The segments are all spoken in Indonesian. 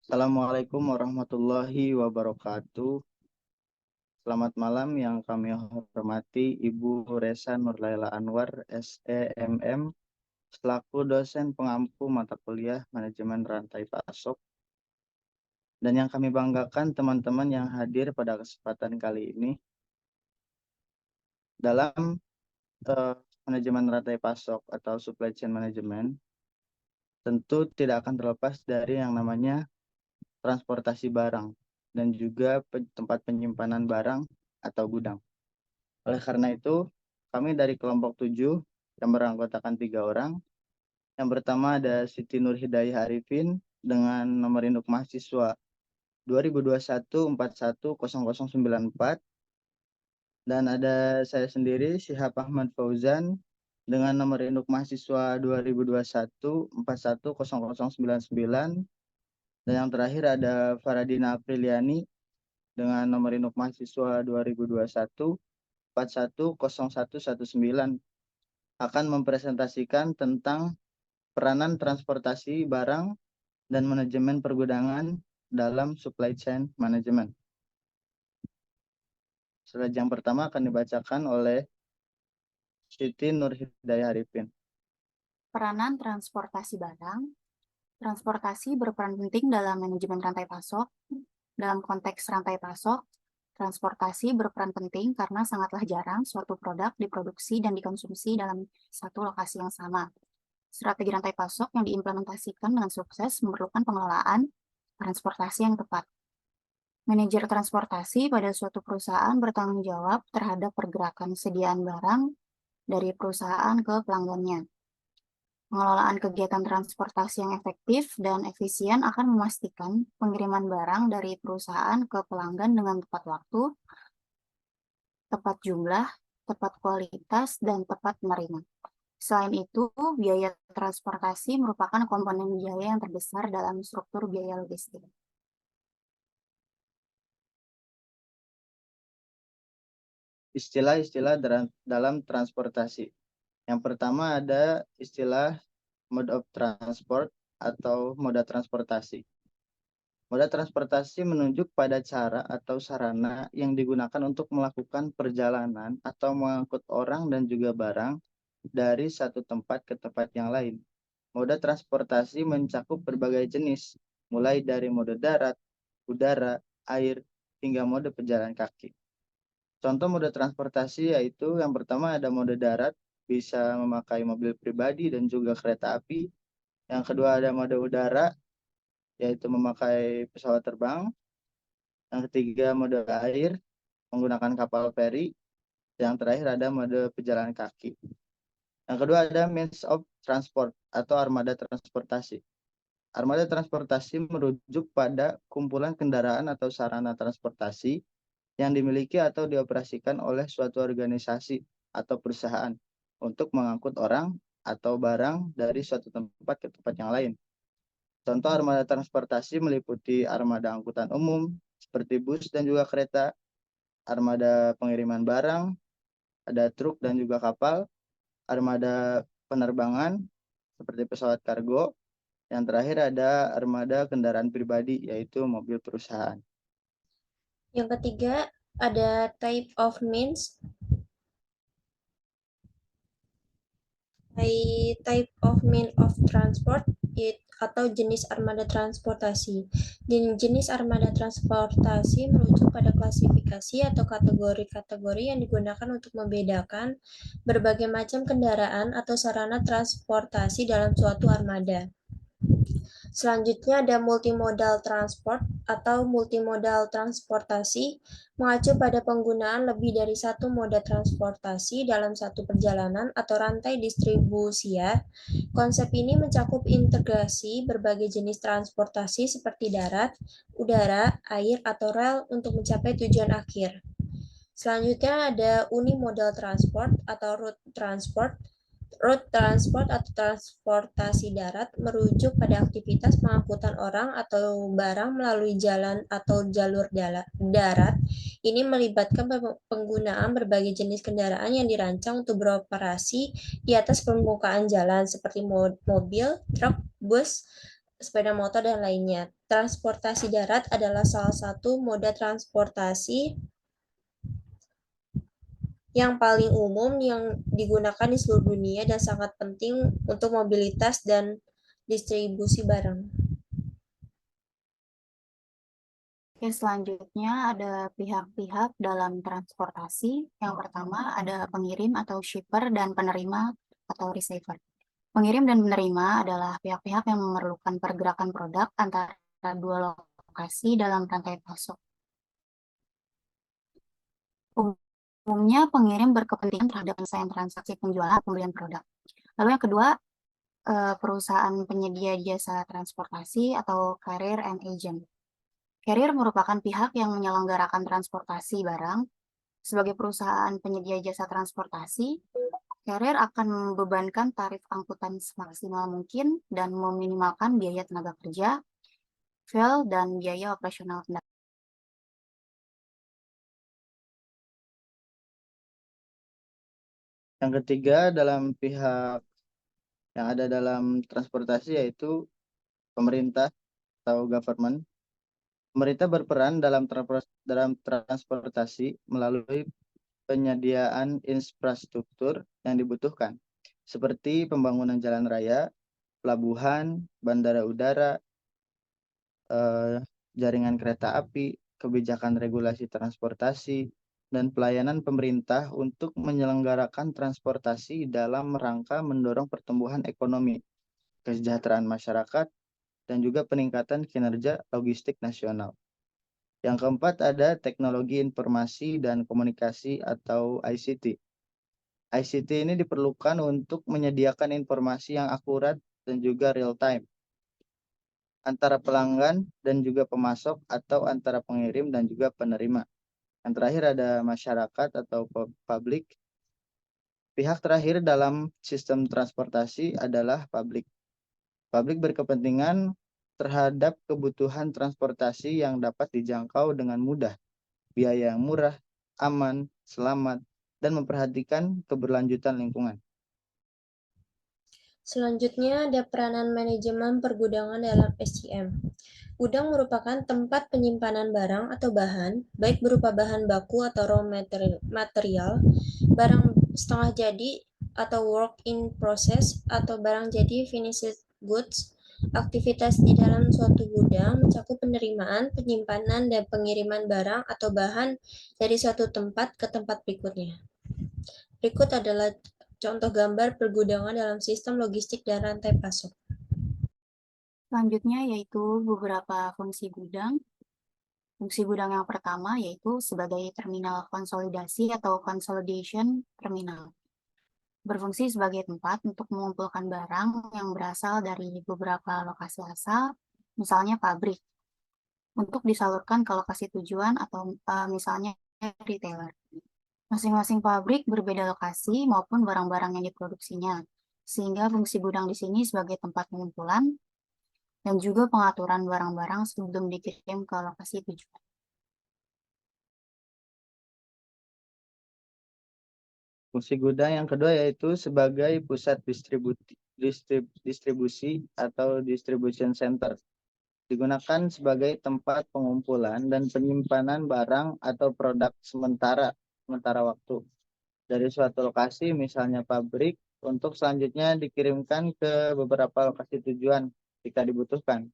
Assalamualaikum warahmatullahi wabarakatuh. Selamat malam yang kami hormati Ibu Resa Nurlaila Anwar, SEMM, selaku dosen pengampu mata kuliah Manajemen Rantai Pasok. Dan yang kami banggakan teman-teman yang hadir pada kesempatan kali ini dalam manajemen rantai pasok atau supply chain management, tentu tidak akan terlepas dari yang namanya transportasi barang dan juga tempat penyimpanan barang atau gudang. Oleh karena itu, kami dari kelompok 7 yang beranggotakan 3 orang. Yang pertama ada Siti Nur Hidayah Arifin dengan nomor induk mahasiswa 2021410094, dan ada saya sendiri Syihab Ahmad Fauzan dengan nomor induk mahasiswa 2021410099, dan yang terakhir ada Faradina Apriliani dengan nomor induk mahasiswa 2021410119 akan mempresentasikan tentang peranan transportasi barang dan manajemen pergudangan dalam supply chain management. Slide yang pertama akan dibacakan oleh Siti Nur Hidayah Arifin. Peranan transportasi barang. Transportasi berperan penting dalam manajemen rantai pasok. Dalam konteks rantai pasok, transportasi berperan penting karena sangatlah jarang suatu produk diproduksi dan dikonsumsi dalam satu lokasi yang sama. Strategi rantai pasok yang diimplementasikan dengan sukses memerlukan pengelolaan transportasi yang tepat. Manajer transportasi pada suatu perusahaan bertanggung jawab terhadap pergerakan sediaan barang dari perusahaan ke pelanggannya. Pengelolaan kegiatan transportasi yang efektif dan efisien akan memastikan pengiriman barang dari perusahaan ke pelanggan dengan tepat waktu, tepat jumlah, tepat kualitas, dan tepat penerima. Selain itu, biaya transportasi merupakan komponen biaya yang terbesar dalam struktur biaya logistik. Istilah-istilah dalam transportasi. Yang pertama ada istilah mode of transport atau moda transportasi. Moda transportasi menunjuk pada cara atau sarana yang digunakan untuk melakukan perjalanan atau mengangkut orang dan juga barang dari satu tempat ke tempat yang lain. Moda transportasi mencakup berbagai jenis, mulai dari mode darat, udara, air, hingga mode pejalan kaki. Contoh mode transportasi yaitu yang pertama ada mode darat, bisa memakai mobil pribadi dan juga kereta api. Yang kedua ada mode udara, yaitu memakai pesawat terbang. Yang ketiga mode air, menggunakan kapal feri. Yang terakhir ada mode pejalan kaki. Yang kedua ada means of transport atau armada transportasi. Armada transportasi merujuk pada kumpulan kendaraan atau sarana transportasi yang dimiliki atau dioperasikan oleh suatu organisasi atau perusahaan untuk mengangkut orang atau barang dari suatu tempat ke tempat yang lain. Contoh armada transportasi meliputi armada angkutan umum seperti bus dan juga kereta, armada pengiriman barang, ada truk dan juga kapal, armada penerbangan seperti pesawat kargo, yang terakhir ada armada kendaraan pribadi yaitu mobil perusahaan. Yang ketiga, ada type of means. Type of mean of transport atau jenis armada transportasi. Jenis armada transportasi merujuk pada klasifikasi atau kategori-kategori yang digunakan untuk membedakan berbagai macam kendaraan atau sarana transportasi dalam suatu armada. Selanjutnya ada multimodal transport atau multimodal transportasi, mengacu pada penggunaan lebih dari satu moda transportasi dalam satu perjalanan atau rantai distribusi. Konsep ini mencakup integrasi berbagai jenis transportasi seperti darat, udara, air, atau rel untuk mencapai tujuan akhir. Selanjutnya ada unimodal transport atau road transport. Road transport atau transportasi darat merujuk pada aktivitas pengangkutan orang atau barang melalui jalan atau jalur darat. Ini melibatkan penggunaan berbagai jenis kendaraan yang dirancang untuk beroperasi di atas permukaan jalan seperti mobil, truk, bus, sepeda motor, dan lainnya. Transportasi darat adalah salah satu moda transportasi yang paling umum yang digunakan di seluruh dunia dan sangat penting untuk mobilitas dan distribusi barang. Oke, selanjutnya ada pihak-pihak dalam transportasi. Yang pertama ada pengirim atau shipper dan penerima atau receiver. Pengirim dan penerima adalah pihak-pihak yang memerlukan pergerakan produk antara dua lokasi dalam rantai pasok. Umumnya pengirim berkepentingan terhadap penyelesaian transaksi penjualan pembelian produk. Lalu yang kedua, perusahaan penyedia jasa transportasi atau carrier and agent. Carrier merupakan pihak yang menyelenggarakan transportasi barang. Sebagai perusahaan penyedia jasa transportasi, carrier akan membebankan tarif angkutan semaksimal mungkin dan meminimalkan biaya tenaga kerja, fuel, dan biaya operasional kendaraan. Yang ketiga dalam pihak yang ada dalam transportasi yaitu pemerintah atau government. Pemerintah berperan dalam transportasi melalui penyediaan infrastruktur yang dibutuhkan, seperti pembangunan jalan raya, pelabuhan, bandara udara, jaringan kereta api, kebijakan regulasi transportasi, dan pelayanan pemerintah untuk menyelenggarakan transportasi dalam rangka mendorong pertumbuhan ekonomi, kesejahteraan masyarakat, dan juga peningkatan kinerja logistik nasional. Yang keempat ada teknologi informasi dan komunikasi atau ICT. ICT ini diperlukan untuk menyediakan informasi yang akurat dan juga real time antara pelanggan dan juga pemasok atau antara pengirim dan juga penerima. Yang terakhir ada masyarakat atau publik. Pihak terakhir dalam sistem transportasi adalah publik. Publik berkepentingan terhadap kebutuhan transportasi yang dapat dijangkau dengan mudah, biaya yang murah, aman, selamat, dan memperhatikan keberlanjutan lingkungan. Selanjutnya ada peranan manajemen pergudangan dalam SCM. Gudang merupakan tempat penyimpanan barang atau bahan, baik berupa bahan baku atau raw material, barang setengah jadi atau work in process, atau barang jadi finished goods. Aktivitas di dalam suatu gudang mencakup penerimaan, penyimpanan, dan pengiriman barang atau bahan dari suatu tempat ke tempat berikutnya. Berikut adalah contoh gambar pergudangan dalam sistem logistik dan rantai pasok. Selanjutnya yaitu beberapa fungsi gudang. Fungsi gudang yang pertama yaitu sebagai terminal konsolidasi atau consolidation terminal. Berfungsi sebagai tempat untuk mengumpulkan barang yang berasal dari beberapa lokasi asal, misalnya pabrik, untuk disalurkan ke lokasi tujuan atau misalnya retailer. Masing-masing pabrik berbeda lokasi maupun barang-barang yang diproduksinya, sehingga fungsi gudang di sini sebagai tempat pengumpulan dan juga pengaturan barang-barang sebelum dikirim ke lokasi tujuan. Fungsi gudang yang kedua yaitu sebagai pusat distribusi atau distribution center. Digunakan sebagai tempat pengumpulan dan penyimpanan barang atau produk sementara waktu dari suatu lokasi, misalnya pabrik, untuk selanjutnya dikirimkan ke beberapa lokasi tujuan jika dibutuhkan.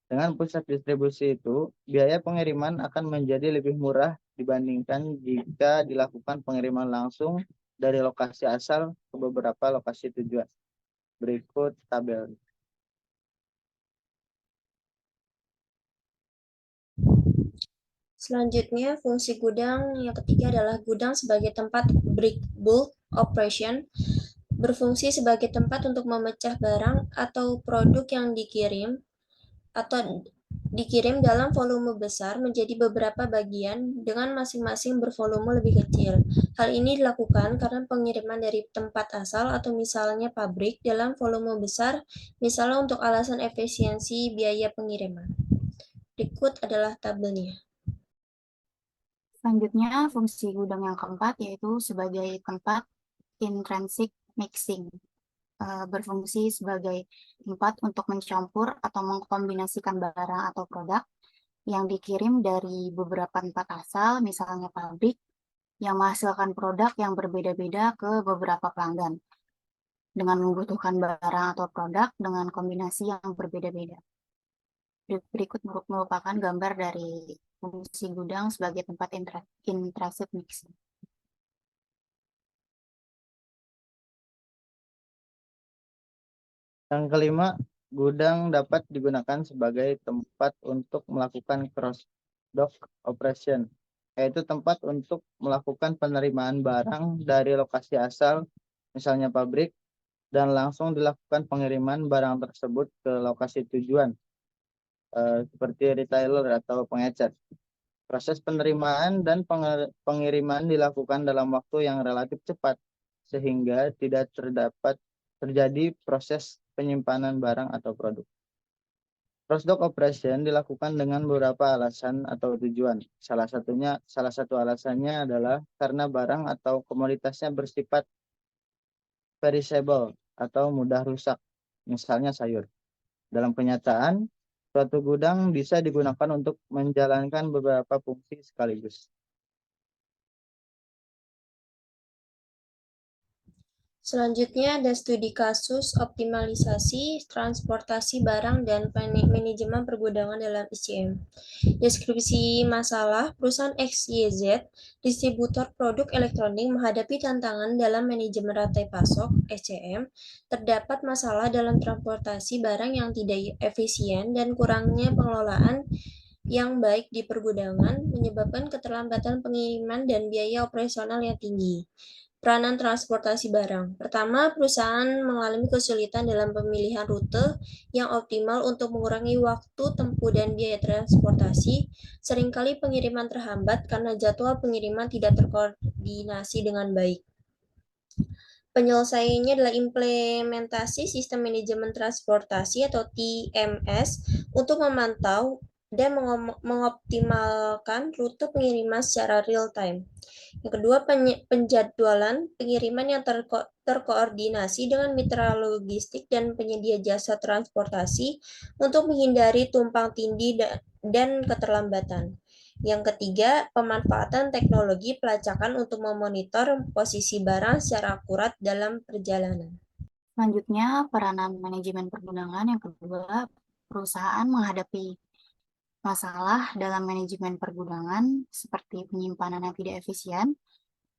Dengan pusat distribusi itu, biaya pengiriman akan menjadi lebih murah dibandingkan jika dilakukan pengiriman langsung dari lokasi asal ke beberapa lokasi tujuan. Berikut tabel. Selanjutnya, fungsi gudang yang ketiga adalah gudang sebagai tempat bulk operation, berfungsi sebagai tempat untuk memecah barang atau produk yang dikirim dalam volume besar menjadi beberapa bagian dengan masing-masing bervolume lebih kecil. Hal ini dilakukan karena pengiriman dari tempat asal atau misalnya pabrik dalam volume besar, misalnya untuk alasan efisiensi biaya pengiriman. Berikut adalah tabelnya. Selanjutnya, fungsi gudang yang keempat yaitu sebagai tempat intrinsic mixing. berfungsi sebagai tempat untuk mencampur atau mengkombinasikan barang atau produk yang dikirim dari beberapa tempat asal, misalnya pabrik, yang menghasilkan produk yang berbeda-beda ke beberapa pelanggan, dengan membutuhkan barang atau produk dengan kombinasi yang berbeda-beda. Berikut merupakan gambar dari fungsi gudang sebagai tempat intrusive mixing. Yang kelima, gudang dapat digunakan sebagai tempat untuk melakukan cross-dock operation, yaitu tempat untuk melakukan penerimaan barang dari lokasi asal, misalnya pabrik, dan langsung dilakukan pengiriman barang tersebut ke lokasi tujuan, seperti retailer atau pengecer. Proses penerimaan dan pengiriman dilakukan dalam waktu yang relatif cepat, sehingga tidak terjadi proses penyimpanan barang atau produk. Cross-dock operation dilakukan dengan beberapa alasan atau tujuan. Salah satu alasannya adalah karena barang atau komoditasnya bersifat perishable atau mudah rusak, misalnya sayur. Dalam kenyataan, suatu gudang bisa digunakan untuk menjalankan beberapa fungsi sekaligus. Selanjutnya ada studi kasus optimalisasi transportasi barang dan manajemen pergudangan dalam SCM. Deskripsi masalah perusahaan XYZ, distributor produk elektronik menghadapi tantangan dalam manajemen rantai pasok SCM. Terdapat masalah dalam transportasi barang yang tidak efisien dan kurangnya pengelolaan yang baik di pergudangan menyebabkan keterlambatan pengiriman dan biaya operasional yang tinggi. Peranan transportasi barang. Pertama, perusahaan mengalami kesulitan dalam pemilihan rute yang optimal untuk mengurangi waktu tempuh dan biaya transportasi. Seringkali pengiriman terhambat karena jadwal pengiriman tidak terkoordinasi dengan baik. Penyelesaiannya adalah implementasi sistem manajemen transportasi atau TMS untuk memantau dan mengoptimalkan rute pengiriman secara real time. Yang kedua, penjadwalan pengiriman yang terkoordinasi dengan mitra logistik dan penyedia jasa transportasi untuk menghindari tumpang tindih dan keterlambatan. Yang ketiga, pemanfaatan teknologi pelacakan untuk memonitor posisi barang secara akurat dalam perjalanan. Selanjutnya, peranan manajemen pergudangan. Yang kedua, perusahaan menghadapi masalah dalam manajemen pergudangan seperti penyimpanan yang tidak efisien,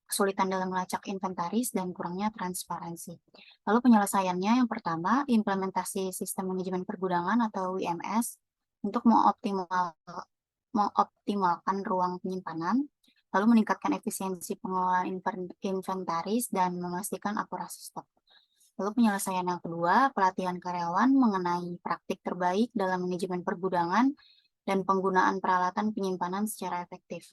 kesulitan dalam melacak inventaris, dan kurangnya transparansi. Lalu penyelesaiannya yang pertama, implementasi sistem manajemen pergudangan atau WMS untuk mengoptimalkan ruang penyimpanan, lalu meningkatkan efisiensi pengelolaan inventaris dan memastikan akurasi stok. Lalu penyelesaian yang kedua, pelatihan karyawan mengenai praktik terbaik dalam manajemen pergudangan dan penggunaan peralatan penyimpanan secara efektif.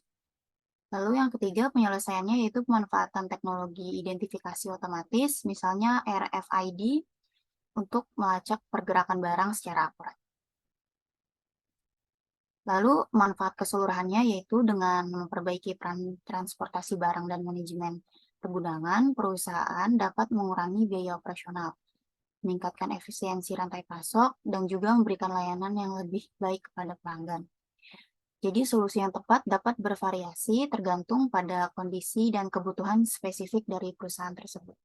Lalu yang ketiga, penyelesaiannya yaitu pemanfaatan teknologi identifikasi otomatis, misalnya RFID, untuk melacak pergerakan barang secara akurat. Lalu manfaat keseluruhannya yaitu dengan memperbaiki peran transportasi barang dan manajemen pergudangan, perusahaan dapat mengurangi biaya operasional, meningkatkan efisiensi rantai pasok, dan juga memberikan layanan yang lebih baik kepada pelanggan. Jadi solusi yang tepat dapat bervariasi tergantung pada kondisi dan kebutuhan spesifik dari perusahaan tersebut.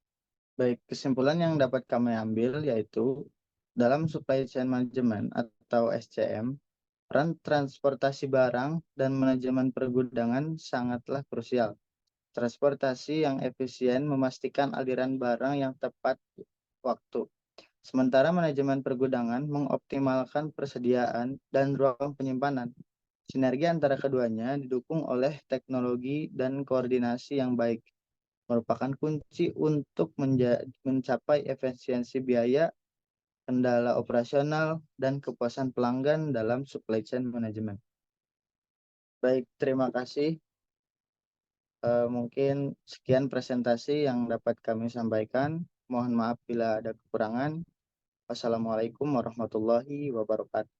Baik, kesimpulan yang dapat kami ambil yaitu dalam supply chain management atau SCM, peran transportasi barang dan manajemen pergudangan sangatlah krusial. Transportasi yang efisien memastikan aliran barang yang tepat waktu. Sementara manajemen pergudangan mengoptimalkan persediaan dan ruang penyimpanan. Sinergi antara keduanya didukung oleh teknologi dan koordinasi yang baik, merupakan kunci untuk mencapai efisiensi biaya, kendala operasional, dan kepuasan pelanggan dalam supply chain management. Baik, terima kasih. Mungkin sekian presentasi yang dapat kami sampaikan. Mohon maaf bila ada kekurangan. Wassalamualaikum warahmatullahi wabarakatuh.